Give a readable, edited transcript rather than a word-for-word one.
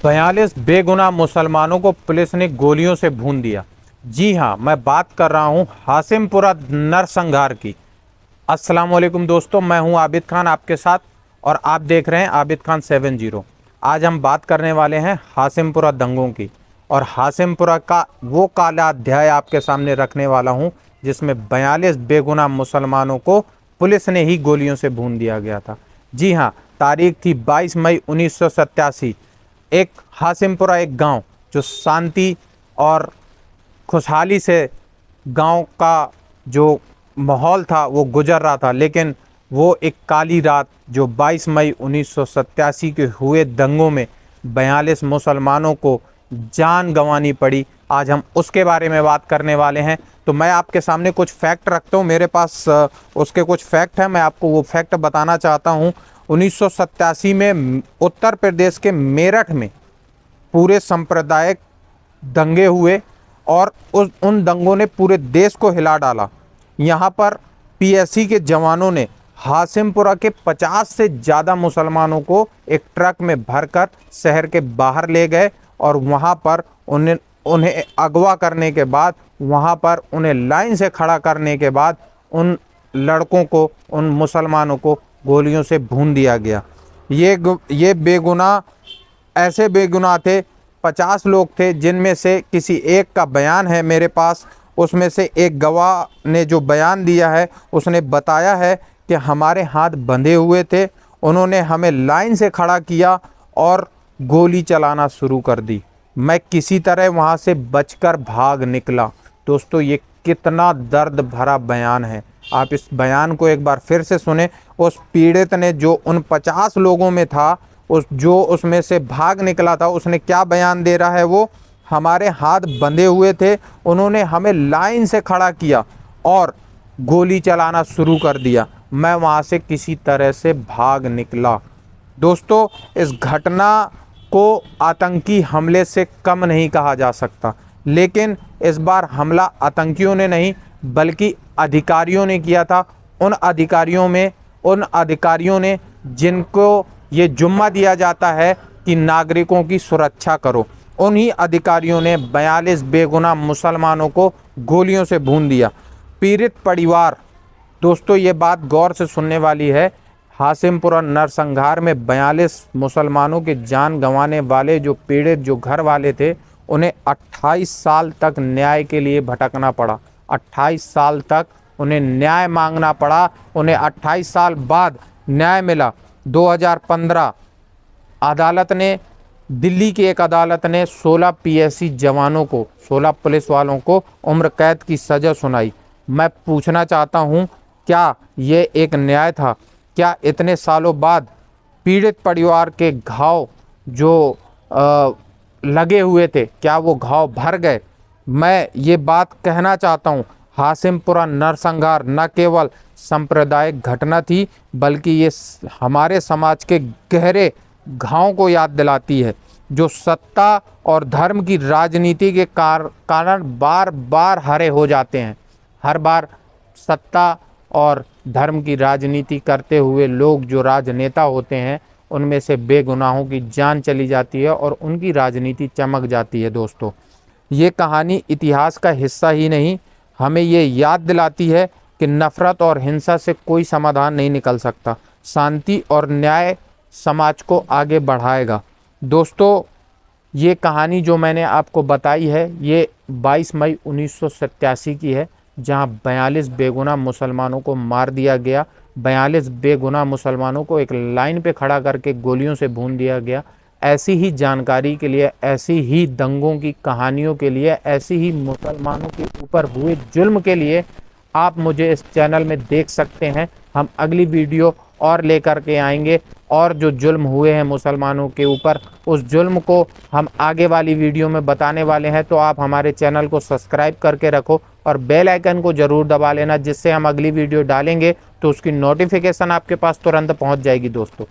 42 बेगुनाह मुसलमानों को पुलिस ने गोलियों से भून दिया। जी हां, मैं बात कर रहा हूं हाशिमपुरा नरसंहार की। अस्सलाम वालेकुम दोस्तों, मैं हूं आबिद खान आपके साथ और आप देख रहे हैं आबिद खान 70। आज हम बात करने वाले हैं हाशिमपुरा दंगों की और हाशिमपुरा का वो काला अध्याय आपके सामने रखने वाला हूं जिसमें 42 बेगुनाह मुसलमानों को पुलिस ने ही गोलियों से भून दिया गया था। जी हां, तारीख थी 22 मई 1987। एक हाशिमपुरा एक गांव जो शांति और खुशहाली से गांव का जो माहौल था वो गुजर रहा था, लेकिन वो एक काली रात जो 22 मई 1987 के हुए दंगों में 42 मुसलमानों को जान गंवानी पड़ी। आज हम उसके बारे में बात करने वाले हैं। तो मैं आपके सामने कुछ फैक्ट रखता हूँ, मेरे पास उसके कुछ फैक्ट हैं, मैं आपको वो फैक्ट बताना चाहता हूँ। 1987 में उत्तर प्रदेश के मेरठ में पूरे सांप्रदायिक दंगे हुए और उन दंगों ने पूरे देश को हिला डाला। यहाँ पर पीएसी के जवानों ने हाशिमपुरा के 50 से ज़्यादा मुसलमानों को एक ट्रक में भरकर शहर के बाहर ले गए और वहाँ पर उन्हें अगवा करने के बाद, वहाँ पर उन्हें लाइन से खड़ा करने के बाद उन लड़कों को, उन मुसलमानों को गोलियों से भून दिया गया। ये बेगुनाह ऐसे बेगुनाह थे, 50 लोग थे, जिनमें से किसी एक का बयान है मेरे पास। उसमें से एक गवाह ने जो बयान दिया है उसने बताया है कि हमारे हाथ बंधे हुए थे, उन्होंने हमें लाइन से खड़ा किया और गोली चलाना शुरू कर दी। मैं किसी तरह वहाँ से बचकर भाग निकला। दोस्तों, ये कितना दर्द भरा बयान है, आप इस बयान को एक बार फिर से सुने। उस पीड़ित ने जो उन 50 लोगों में था, उसमें से भाग निकला था, उसने क्या बयान दे रहा है वो, हमारे हाथ बंधे हुए थे, उन्होंने हमें लाइन से खड़ा किया और गोली चलाना शुरू कर दिया। मैं वहाँ से किसी तरह से भाग निकला। दोस्तों, इस घटना को आतंकी हमले से कम नहीं कहा जा सकता, लेकिन इस बार हमला आतंकियों ने नहीं बल्कि अधिकारियों ने किया था। उन अधिकारियों ने जिनको ये जुम्मा दिया जाता है कि नागरिकों की सुरक्षा करो, उन्हीं अधिकारियों ने 42 बेगुनाह मुसलमानों को गोलियों से भून दिया। पीड़ित परिवार, दोस्तों ये बात गौर से सुनने वाली है, हाशिमपुरा नरसंहार में 42 मुसलमानों के जान गंवाने वाले जो पीड़ित जो घर वाले थे, उन्हें 28 साल तक न्याय के लिए भटकना पड़ा। 28 साल तक उन्हें न्याय मांगना पड़ा। उन्हें 28 साल बाद न्याय मिला। 2015 अदालत ने, दिल्ली की एक अदालत ने 16 पीएसी जवानों को, 16 पुलिस वालों को उम्र कैद की सज़ा सुनाई। मैं पूछना चाहता हूं, क्या ये एक न्याय था? क्या इतने सालों बाद पीड़ित परिवार के घाव जो लगे हुए थे, क्या वो घाव भर गए? मैं ये बात कहना चाहता हूं, हाशिमपुरा नरसंहार न केवल सांप्रदायिक घटना थी बल्कि ये हमारे समाज के गहरे घाव को याद दिलाती है, जो सत्ता और धर्म की राजनीति के कारण बार बार हरे हो जाते हैं। हर बार सत्ता और धर्म की राजनीति करते हुए लोग जो राजनेता होते हैं, उनमें से बेगुनाहों की जान चली जाती है और उनकी राजनीति चमक जाती है। दोस्तों, ये कहानी इतिहास का हिस्सा ही नहीं, हमें ये याद दिलाती है कि नफ़रत और हिंसा से कोई समाधान नहीं निकल सकता। शांति और न्याय समाज को आगे बढ़ाएगा। दोस्तों, ये कहानी जो मैंने आपको बताई है, ये 22 मई 1987 की है, जहां 42 बेगुनाह मुसलमानों को मार दिया गया। 42 बेगुनाह मुसलमानों को एक लाइन पे खड़ा करके गोलियों से भून दिया गया। ऐसी ही जानकारी के लिए, ऐसी ही दंगों की कहानियों के लिए, ऐसी ही मुसलमानों के ऊपर हुए जुल्म के लिए आप मुझे इस चैनल में देख सकते हैं। हम अगली वीडियो और लेकर के आएंगे और जो जुल्म हुए हैं मुसलमानों के ऊपर, उस जुल्म को हम आगे वाली वीडियो में बताने वाले हैं। तो आप हमारे चैनल को सब्सक्राइब करके रखो और बेल आइकन को ज़रूर दबा लेना, जिससे हम अगली वीडियो डालेंगे तो उसकी नोटिफिकेशन आपके पास तुरंत पहुंच जाएगी। दोस्तों।